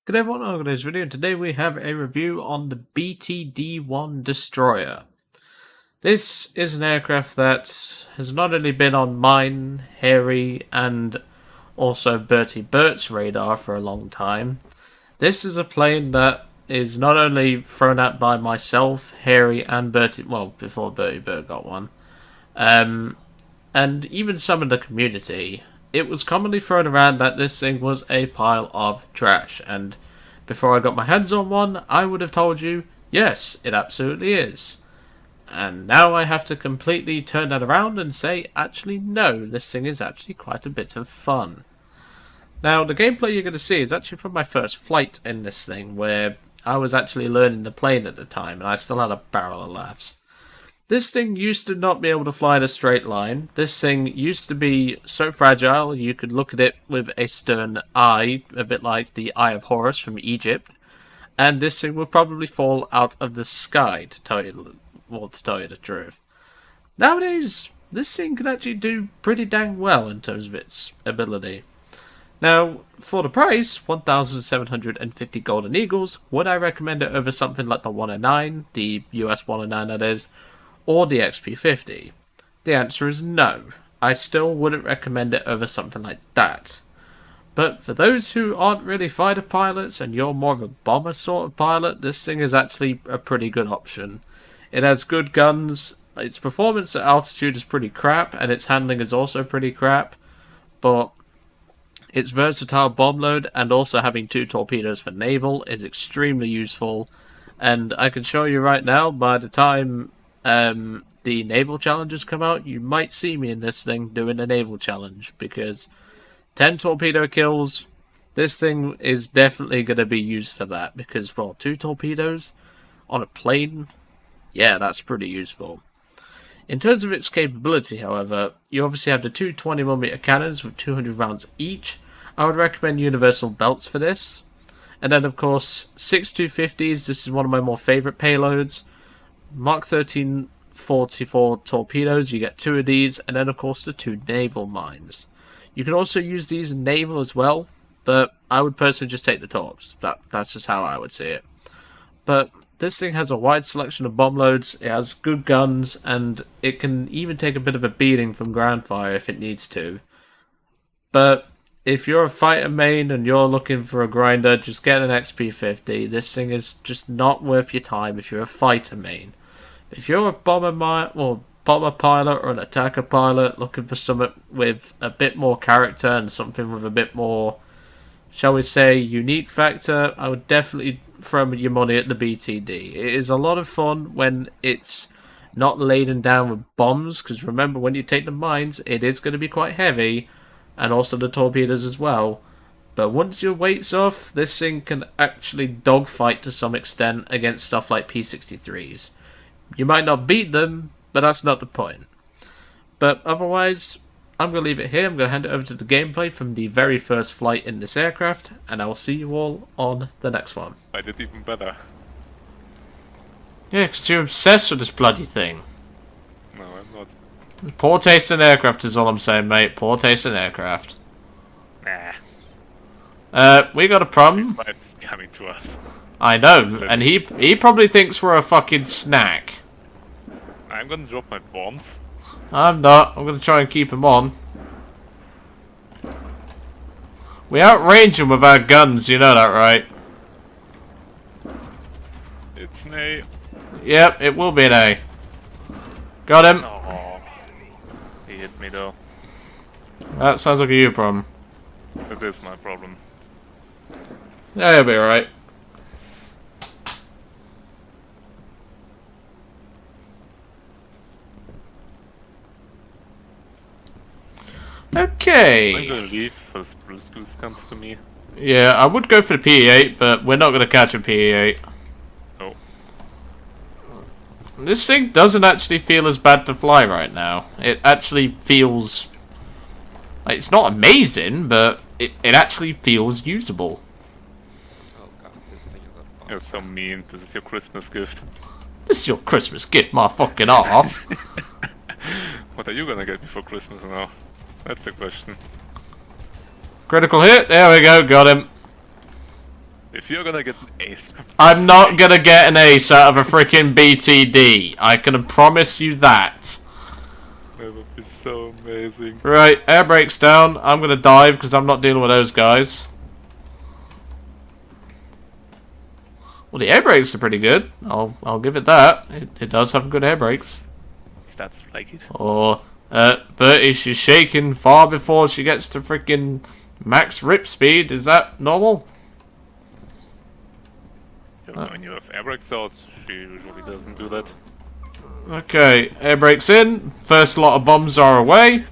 Good everyone, welcome to this video. Today we have a review on the BTD-1 Destroyer. This is an aircraft that has not only been on mine, Harry, and also Bertie Bert's radar for a long time. This is a plane that is not only thrown out by myself, Harry, and Bertie, well, before Bertie Bert got one, and even some in the community. It was commonly thrown around that this thing was a pile of trash, and before I got my hands on one, I would have told you, yes, it absolutely is. And now I have to completely turn that around and say, actually no, this thing is actually quite a bit of fun. Now, the gameplay you're going to see is actually from my first flight in this thing, where I was actually learning the plane at the time, and I still had a barrel of laughs. This thing used to not be able to fly in a straight line. This thing used to be so fragile you could look at it with a stern eye, a bit like the Eye of Horus from Egypt. And this thing would probably fall out of the sky, to tell you the truth. Nowadays, this thing can actually do pretty dang well in terms of its ability. Now, for the price, 1,750 Golden Eagles, would I recommend it over something like the 109, the US 109 that is, or the XP50? The answer is no. I still wouldn't recommend it over something like that. But for those who aren't really fighter pilots and you're more of a bomber sort of pilot, this thing is actually a pretty good option. It has good guns, its performance at altitude is pretty crap, and its handling is also pretty crap, but its versatile bomb load and also having 2 torpedoes for naval is extremely useful, and I can show you right now, by the time the naval challenges come out, you might see me in this thing doing a naval challenge, because 10 torpedo kills, this thing is definitely going to be used for that, because, well, 2 torpedoes on a plane, yeah, that's pretty useful. In terms of its capability, however, you obviously have the 2 20mm cannons with 200 rounds each. I would recommend universal belts for this. And then, of course, 6 250s, this is one of my more favourite payloads. Mark 13 44 torpedoes, you get 2 of these, and then of course the 2 naval mines. You can also use these in naval as well, but I would personally just take the torps. That's just how I would see it. But this thing has a wide selection of bomb loads, it has good guns, and it can even take a bit of a beating from ground fire if it needs to. But if you're a fighter main and you're looking for a grinder, just get an XP50. This thing is just not worth your time if you're a fighter main. If you're a bomber pilot or an attacker pilot looking for something with a bit more character and something with a bit more, shall we say, unique factor, I would definitely throw your money at the BTD. It is a lot of fun when it's not laden down with bombs, because remember, when you take the mines, it is going to be quite heavy, and also the torpedoes as well. But once your weight's off, this thing can actually dogfight to some extent against stuff like P-63s. You might not beat them, but that's not the point. But otherwise, I'm going to leave it here. I'm going to hand it over to the gameplay from the very first flight in this aircraft, and I will see you all on the next one. I did even better. Yeah, because you're obsessed with this bloody thing. No, I'm not. Poor taste in aircraft is all I'm saying, mate. Poor taste in aircraft. Nah. We got a problem. Fight is coming to us. I know, and he probably thinks we're a fucking snack. I'm gonna drop my bombs. I'm not. I'm gonna try and keep him on. We outrange him with our guns, you know that, right? It's an A. Yep, it will be an A. Got him. Oh, he hit me though. That sounds like a you problem. That is my problem. Yeah, you'll be alright. Okay. I'm gonna leave because Bruce comes to me. Yeah, I would go for the PE-8, but we're not going to catch a PE-8. Oh. This thing doesn't actually feel as bad to fly right now. It actually feels... like, it's not amazing, but it actually feels usable. Oh god, this thing is a bomb. You're so mean. This is your Christmas gift. This is your Christmas gift, my fucking ass. What are you gonna get me for Christmas now? That's the question. Critical hit. There we go. Got him. If you're gonna get an ace... I'm not gonna get an ace out of a freaking BTD. I can promise you that. That would be so amazing. Right, air brake's down. I'm gonna dive because I'm not dealing with those guys. Well, the air brakes are pretty good. I'll give it that. It does have good air brakes. Stats like it. Oh, Bertie, she's shaking far before she gets to freaking max rip speed. Is that normal? When you have air brakes out, she usually doesn't do that. Okay, air brakes in. First lot of bombs are away.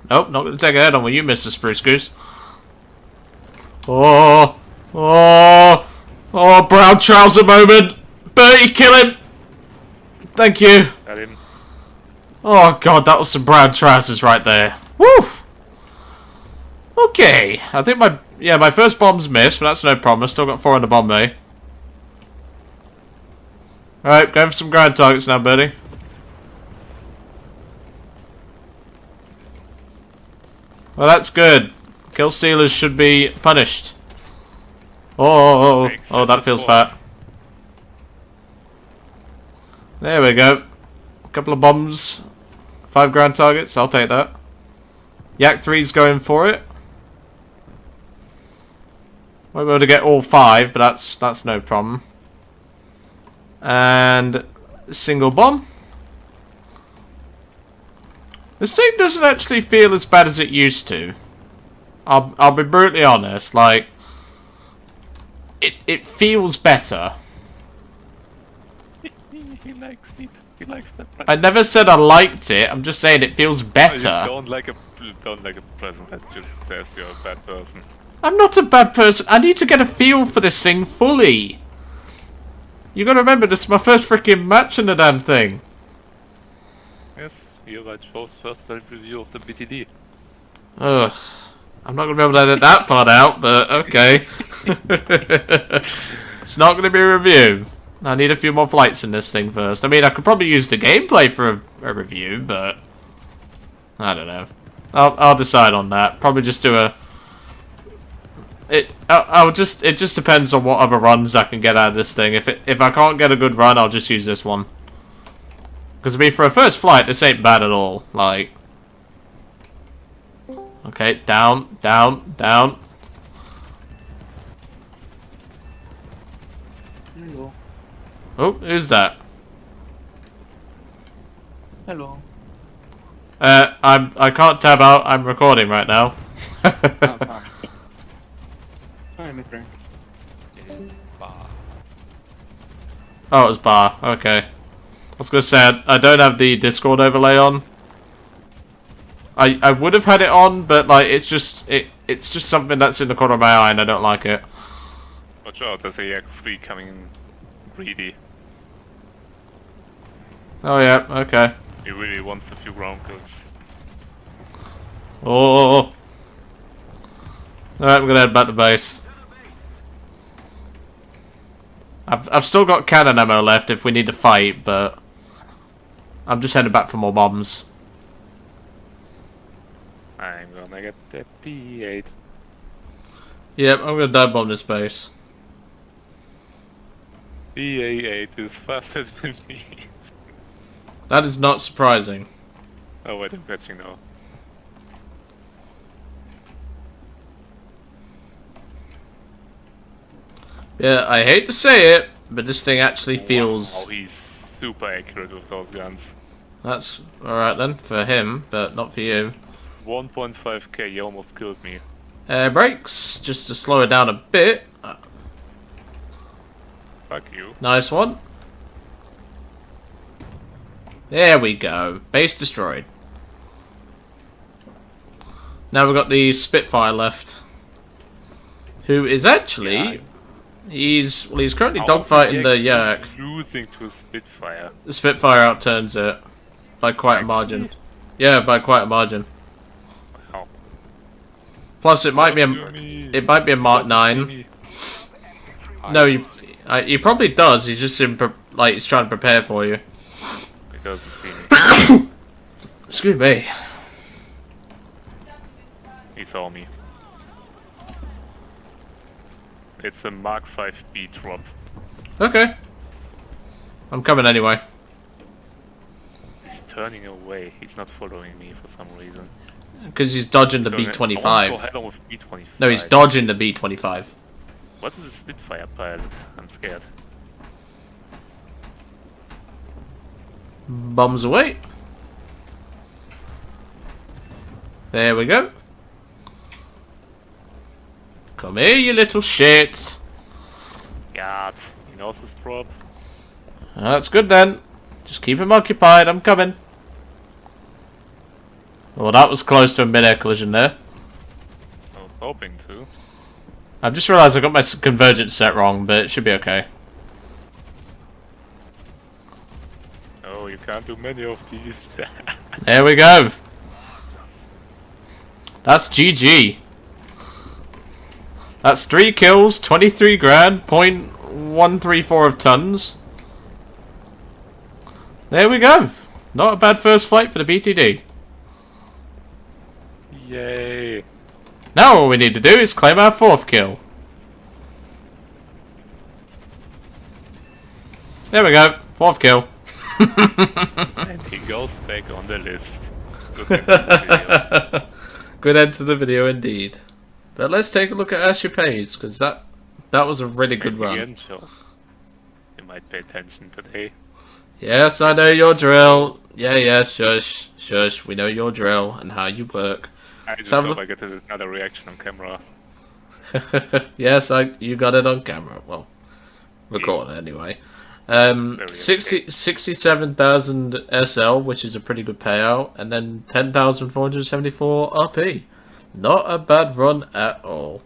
Nope, not going to take a head on with you, Mr. Spruce Goose. Oh, brown trouser moment. Bertie, kill him. Thank you. Got him. Oh god, that was some brown trousers right there. Woo! Okay, I think my first bomb's missed, but that's no problem. I still got 4 on the bomb bay. Alright, going for some ground targets now, Bertie. Well, that's good. Kill stealers should be punished. Oh, that feels fat. There we go. A couple of bombs. 5 ground targets, I'll take that. Yak 3's going for it. Won't be able to get all 5, but that's no problem. And single bomb. This thing doesn't actually feel as bad as it used to. I'll be brutally honest. Like, it feels better. He likes it. He likes that. I never said I liked it. I'm just saying it feels better. You don't like a present that just says you're a bad person. I'm not a bad person. I need to get a feel for this thing fully. You gotta remember, this is my first freaking match in the damn thing. Yes, here I chose first review of the BTD. Ugh. I'm not gonna be able to edit that part out, but okay. It's not gonna be a review. I need a few more flights in this thing first. I mean, I could probably use the gameplay for a review, but I don't know. I'll decide on that. Probably just do a. It just depends on what other runs I can get out of this thing. If I can't get a good run, I'll just use this one. Because I mean, for a first flight, this ain't bad at all. Like, okay, down. Hello. Oh, who's that? Hello. I can't tab out. I'm recording right now. Oh, fine. Hi, my friend. It is bar. Oh, it was bar. Okay. I was gonna say I don't have the Discord overlay on. I would have had it on, but like it's just something that's in the corner of my eye and I don't like it. Watch out, there's a Yak 3 coming in greedy. Oh yeah, okay. He really wants a few ground kills. Oh. Alright, we're gonna head back to base. I've still got cannon ammo left if we need to fight, but I'm just heading back for more bombs. I'm gonna get that P8. Yep, I'm gonna dive bomb this base. PA8 is faster than me. That is not surprising. Oh wait, I'm catching now. Yeah, I hate to say it, but this thing actually feels... Wow, he's super accurate with those guns. That's alright then, for him, but not for you. 1.5k, he almost killed me. Air brakes, just to slow it down a bit. Fuck you. Nice one. There we go. Base destroyed. Now we've got the Spitfire left. Who is actually... Yeah. He's currently How dogfighting the is he Yak. losing to a Spitfire. The Spitfire outturns it. By quite a margin. Yeah, by quite a margin. How? Plus it might be a Mark 9. No, he probably does. He's just he's trying to prepare for you. He doesn't see me. Excuse me. He saw me. It's a Mark 5B drop. Okay. I'm coming anyway. He's turning away. He's not following me for some reason. Because he's dodging the I want to go B-25. head on with B-25. No, he's dodging the B-25. What is a Spitfire pilot? I'm scared. Bombs away. There we go. Come here, you little shit. God, he knows his drop. That's good then. Just keep him occupied. I'm coming. Well, that was close to a mid-air collision there. I was hoping to. I've just realised I got my convergence set wrong, but it should be okay. Oh, you can't do many of these. There we go. That's GG. That's 3 kills, 23 grand, 0.134 of tons. There we go. Not a bad first flight for the BTD. Yay! Now all we need to do is claim our 4th kill. There we go. 4th kill. And he goes back on the list. Good end to the video. Good end to the video indeed. But let's take a look at our chapades, because that was a really good run. Again, so you might pay attention today. Yes, I know your drill. Yeah, shush, shush. We know your drill and how you work. I just Some- hope I get another reaction on camera. Yes, you got it on camera. Well, recorded anyway. 67,000 SL, which is a pretty good payout, and then 10,474 RP. Not a bad run at all.